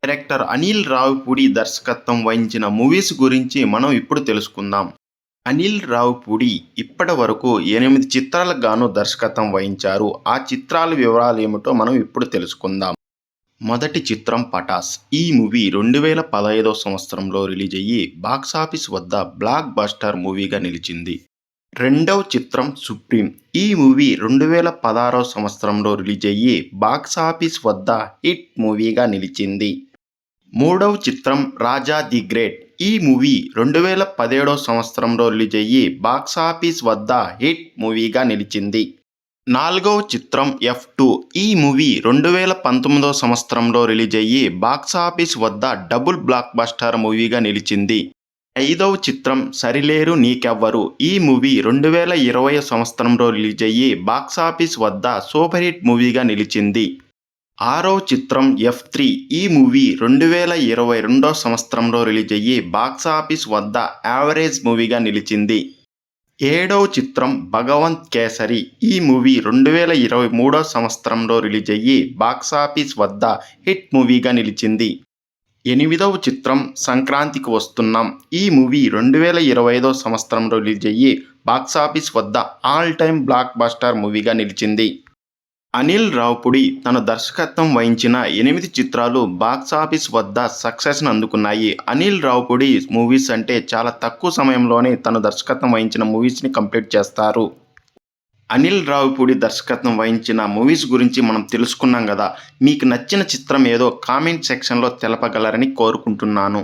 Director Anil Ravipudi దర్శకత్వం వహించిన movies గురించి మనం ఇప్పుడు తెలుసుకుందాం. అనిల్ రావిపూడి ఇప్పటి వరకు 8 చిత్రాలకు గాను దర్శకత్వం వహించారు. ఆ చిత్రాల వివరాలు ఏమిటో మనం ఇప్పుడు తెలుసుకుందాం. మొదటి చిత్రం 'పటాస్'. ఈ మూవీ 2015 సంవత్సరంలో రిలీజ్ అయ్యి బాక్సాఫీస్ వద్ద బ్లాక్ బస్టర్ మూవీగా నిలిచింది. రెండవ చిత్రం 'సుప్రీం'. ఈ మూవీ 2016 సంవత్సరంలో రిలీజ్ అయ్యి బాక్సాఫీస్ వద్ద హిట్ మూవీగా నిలిచింది. మూడవ చిత్రం 'రాజా ది గ్రేట్'. ఈ మూవీ 2017 సంవత్సరంలో రిలీజ్ అయ్యి బాక్సాఫీస్ వద్ద హిట్ మూవీగా నిలిచింది. నాలుగవ చిత్రం 'ఎఫ్2'. ఈ మూవీ 2019 సంవత్సరంలో రిలీజ్ అయ్యి బాక్సాఫీస్ వద్ద డబుల్ బ్లాక్ బస్టర్ మూవీగా నిలిచింది. ఐదవ చిత్రం 'సరిలేరు నీకెవ్వరు'. ఈ మూవీ 2020 సంవత్సరంలో రిలీజ్ అయ్యి బాక్సాఫీస్ వద్ద సూపర్ హిట్ మూవీగా నిలిచింది. ఆరవ చిత్రం 'ఎఫ్3'. ఈ మూవీ 2022 సంవత్సరంలో రిలీజ్ అయ్యి బాక్సాఫీస్ వద్ద యావరేజ్ మూవీగా నిలిచింది. ఏడవ చిత్రం 'భగవంత్ కేసరి'. ఈ మూవీ 2023 సంవత్సరంలో రిలీజ్ అయ్యి బాక్సాఫీస్ వద్ద హిట్ మూవీగా నిలిచింది. ఎనిమిదవ చిత్రం 'సంక్రాంతికి వస్తున్నాం'. ఈ మూవీ 2025 సంవత్సరంలో రిలీజ్ అయ్యి బాక్సాఫీస్ వద్ద ఆల్ టైమ్ బ్లాక్ బస్టర్ మూవీగా నిలిచింది. అనిల్ రావిపూడి తన దర్శకత్వం వహించిన 8 చిత్రాలు బాక్సాఫీస్ వద్ద సక్సెస్ను అందుకున్నాయి. అనిల్ రావిపూడి మూవీస్ అంటే చాలా తక్కువ సమయంలోనే తను దర్శకత్వం వహించిన మూవీస్ని కంప్లీట్ చేస్తారు. అనిల్ రావిపూడి దర్శకత్వం వహించిన మూవీస్ గురించి మనం తెలుసుకున్నాం కదా. మీకు నచ్చిన చిత్రం ఏదో కామెంట్ సెక్షన్లో తెలపగలరని కోరుకుంటున్నాను.